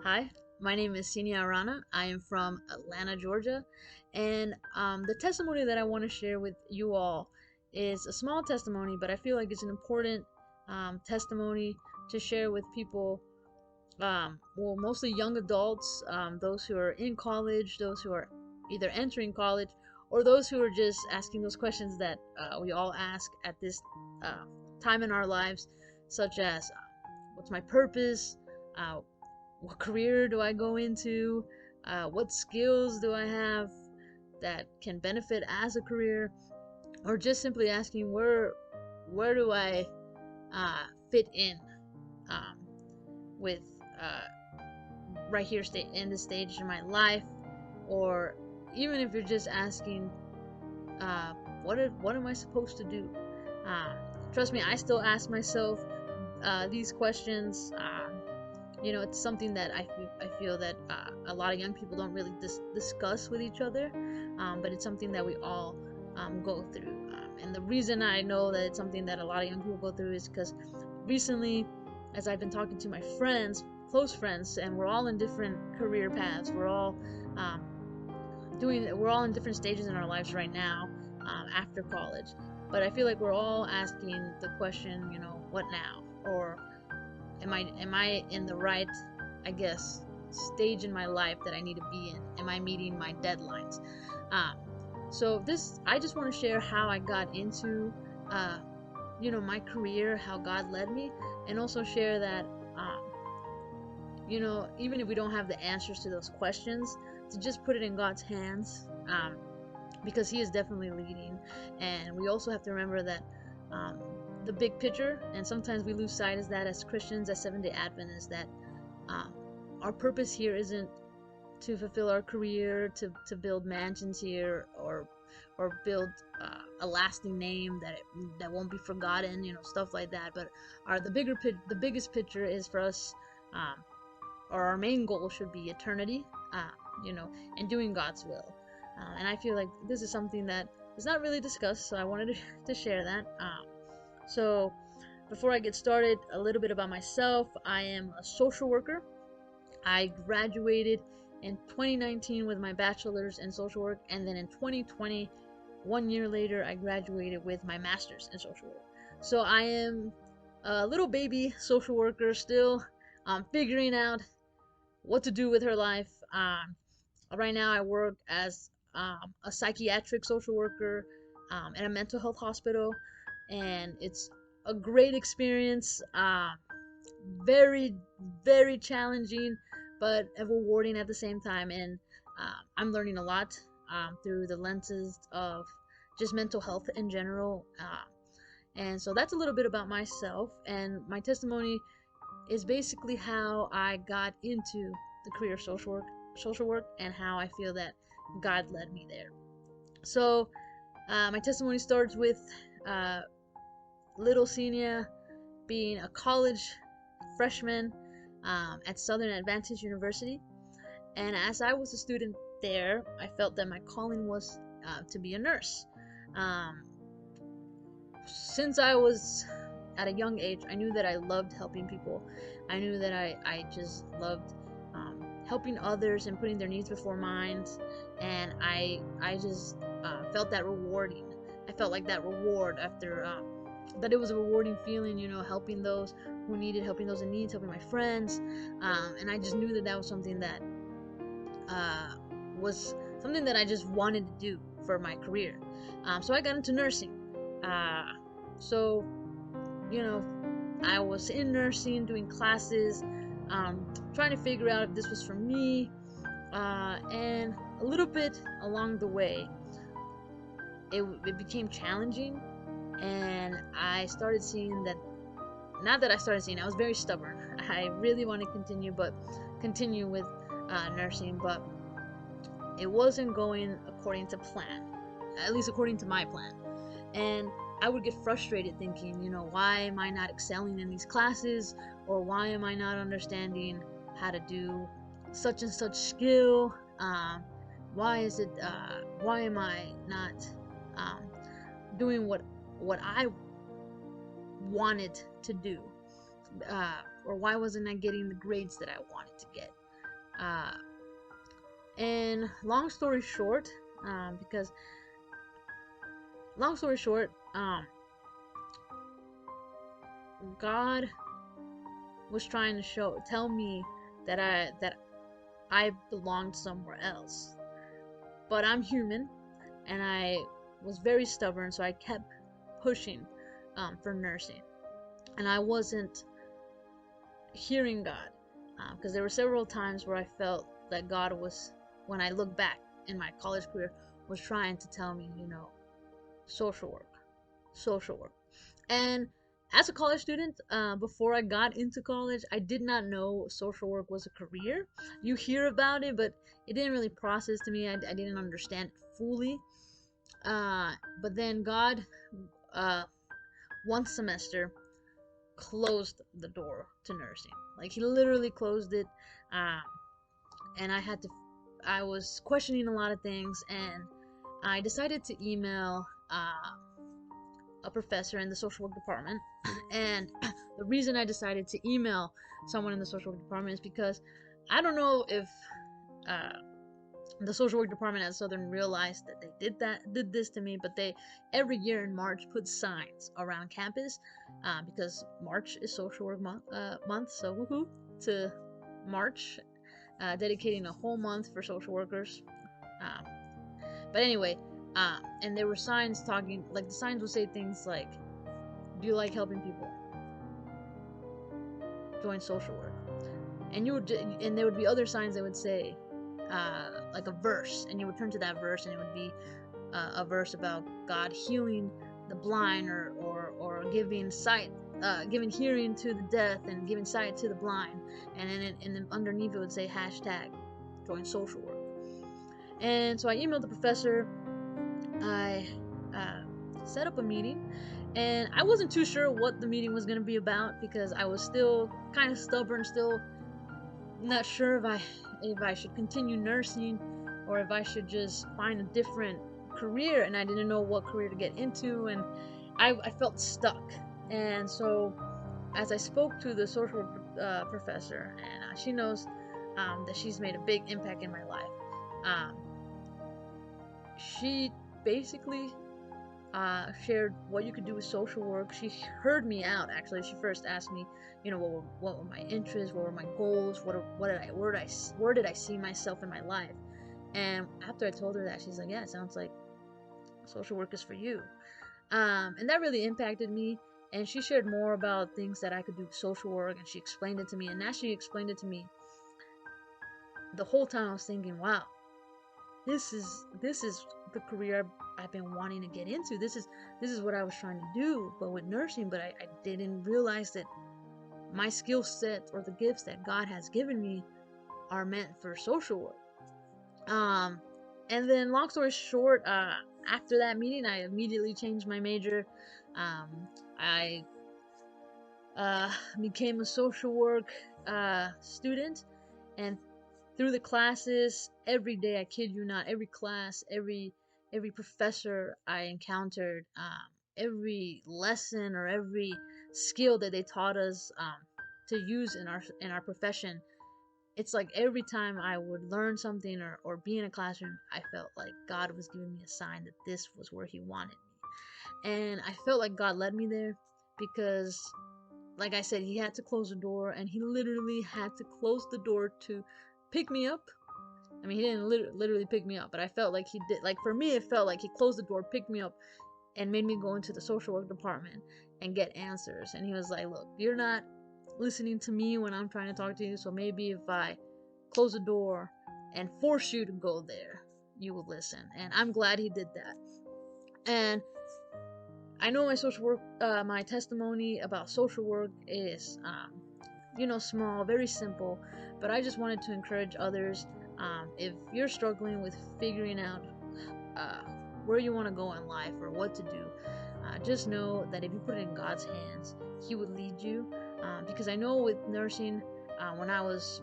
Hi, my name is XINIA ARANA. I am from Atlanta, Georgia, and the testimony that I want to share with you all is a small testimony, but I feel like it's an important testimony to share with people. Well, mostly young adults, those who are in college, those who are either entering college, or those who are just asking those questions that we all ask at this uh, time in our lives, such as what's my purpose? Uh, what career do I go into? What skills do I have that can benefit as a career? Or just simply asking where do I fit in um, with right here in this stage in my life, or even if you're just asking uh, what am I supposed to do? Uh, Trust me, I still ask myself these questions. It's something that I feel that a lot of young people don't really discuss with each other, but it's something that we all go through. And the reason I know that it's something that a lot of young people go through is because recently, as I've been talking to my friends, close friends, and we're all in different career paths. Um, we're all in different stages in our lives right now after college. But I feel like we're all asking the question, what now? Or am I in the right, I guess, stage in my life that I need to be in? Am I meeting my deadlines? Um, so this, I just want to share how I got into, uh, my career, how God led me, and also share that, um, even if we don't have the answers to those questions, to just put it in God's hands, because He is definitely leading, and we also have to remember that. Um, the big picture, and sometimes we lose sight of that as Christians, as Seventh-day Adventists, that um, our purpose here isn't to fulfill our career, to build mansions here, or build a lasting name that won't be forgotten, stuff like that. But the biggest picture is for us, um, or our main goal should be eternity, uh, and doing God's will. And I feel like this is something that is not really discussed, so I wanted to share that. So, before I get started, a little bit about myself. I am a social worker. I graduated in 2019 with my bachelor's in social work, and then in 2020, 1 year later, I graduated with my master's in social work. So I am a little baby social worker still, figuring out what to do with her life. Right now, I work as a psychiatric social worker at a mental health hospital, and it's a great experience. Very, very challenging, but rewarding at the same time. And I'm learning a lot through the lenses of just mental health in general. And so that's a little bit about myself, and my testimony is basically how I got into the career of social work, and how I feel that God led me there. So my testimony starts with uh, little XINIA being a college freshman at Southern Adventist University. And as I was a student there, I felt that my calling was to be a nurse. Um, since I was at a young age, I knew that I loved helping people. I knew that I just loved helping others and putting their needs before mine. And I just felt that rewarding. I felt like that reward after that it was a rewarding feeling, helping those who needed, helping those in need, helping my friends. And I just knew that that was uh, something that I just wanted to do for my career. So I got into nursing. So, you know, I was in nursing, doing classes, trying to figure out if this was for me. And a little bit along the way, it became challenging, and I started seeing that. Not that I started seeing, I was very stubborn. I really want to continue with nursing, but it wasn't going according to plan, at least according to my plan. And I would get frustrated thinking, why am I not excelling in these classes, or why am I not understanding how to do such and such skill? Why am I not um, doing what I wanted to do? Or why wasn't I getting the grades that I wanted to get? Uh, and long story short, because long story short, God was trying to tell me that I belonged somewhere else. But I'm human, and I was very stubborn, so I kept pushing for nursing, and I wasn't hearing God, because there were several times where I felt that God was, when I look back in my college career, was trying to tell me, social work, social work. And as a college student, before I got into college, I did not know social work was a career. You hear about it, but it didn't really process to me. I didn't understand it fully. But then God, uh, one semester, closed the door to nursing. Like, he literally closed it. Um, and I was questioning a lot of things, and I decided to email a professor in the social work department. And the reason I decided to email someone in the social work department is because I don't know if uh, the social work department at Southern realized that they did this to me, but they every year in March put signs around campus, because March is social work month, so woohoo to March, dedicating a whole month for social workers. Um, but anyway, and there were signs talking, like the signs would say things like, "Do you like helping people? Join social work." And there would be other signs that would say, like a verse, and you would turn to that verse, and it would be a verse about God healing the blind, or giving sight, giving hearing to the deaf, and giving sight to the blind. And then underneath it would say hashtag join social work. And so I emailed the professor. I set up a meeting, and I wasn't too sure what the meeting was going to be about, because I was still kind of stubborn, still not sure if I should continue nursing, or if I should just find a different career, and I didn't know what career to get into, and I felt stuck. And so, as I spoke to the social work professor, and she knows that she's made a big impact in my life, um, she basically shared what you could do with social work. She heard me out. Actually, she first asked me, what were my interests, what were my goals, where did I see myself in my life. And after I told her that, she's like, "Yeah, it sounds like social work is for you." And that really impacted me. And she shared more about things that I could do with social work, and she explained it to me. And as she explained it to me, the whole time I was thinking, "Wow, this is the career I've been wanting to get into. This is what I was trying to do, but with nursing." But I didn't realize that my skill set, or the gifts that God has given me, are meant for social work. And then, long story short, after that meeting, I immediately changed my major. I became a social work student, and through the classes, every day, I kid you not, every class, every professor I encountered, every lesson or every skill that they taught us to use in our profession, it's like every time I would learn something, or be in a classroom, I felt like God was giving me a sign that this was where He wanted me. And I felt like God led me there, because, like I said, He had to close the door, and He literally had to close the door to pick me up. I mean, He didn't literally pick me up, but I felt like He did. Like, for me, it felt like He closed the door, picked me up, and made me go into the social work department and get answers. And He was like, "Look, you're not listening to me when I'm trying to talk to you, so maybe if I close the door and force you to go there, you will listen." And I'm glad He did that. And I know my testimony about social work is, small, very simple, but I just wanted to encourage others. If you're struggling with figuring out uh, where you want to go in life, or what to do, just know that if you put it in God's hands, He would lead you. Because I know with nursing, when I was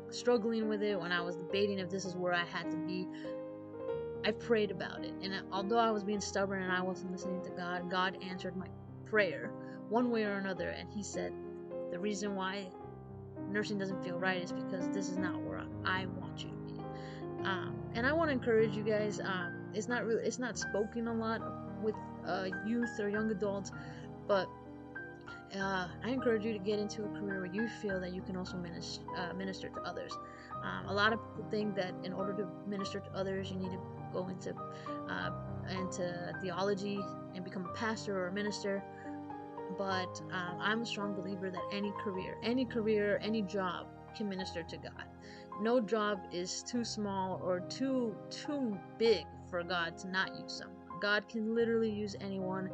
struggling with it, when I was debating if this is where I had to be, I prayed about it. And although I was being stubborn and I wasn't listening to God, God answered my prayer one way or another. And He said, "The reason why nursing doesn't feel right, it's because this is not where I want you to be. And I want to encourage you guys. It's not spoken a lot with youth or young adults, but I encourage you to get into a career where you feel that you can also minister to others. A lot of people think that in order to minister to others, you need to go into theology and become a pastor or a minister. But I'm a strong believer that any job can minister to God. No job is too small or too big for God to not use someone. God can literally use anyone,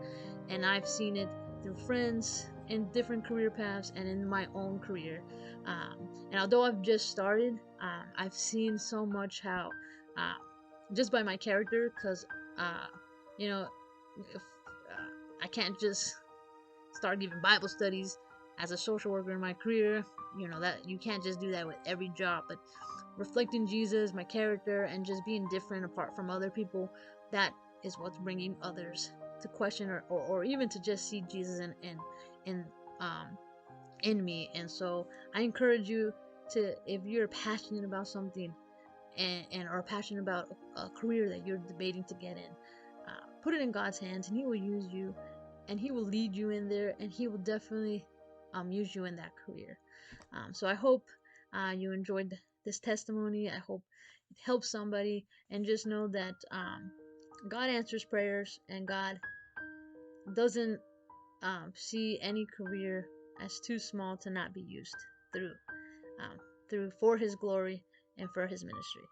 and I've seen it through friends in different career paths and in my own career. And although I've just started, I've seen so much how uh, just by my character, because uh, you know, if, I can't just start giving Bible studies as a social worker in my career. You know that you can't just do that with every job, but reflecting Jesus, my character, and just being different apart from other people, that is what's bringing others to question or even to just see Jesus in um in me. And so I encourage you to, if you're passionate about something and are passionate about a career that you're debating to get in, put it in God's hands, and He will use you, and He will lead you in there, and He will definitely use you in that career. So I hope you enjoyed this testimony. I hope it helps somebody, and just know that God answers prayers, and God doesn't see any career as too small to not be used through um, through for His glory and for His ministry.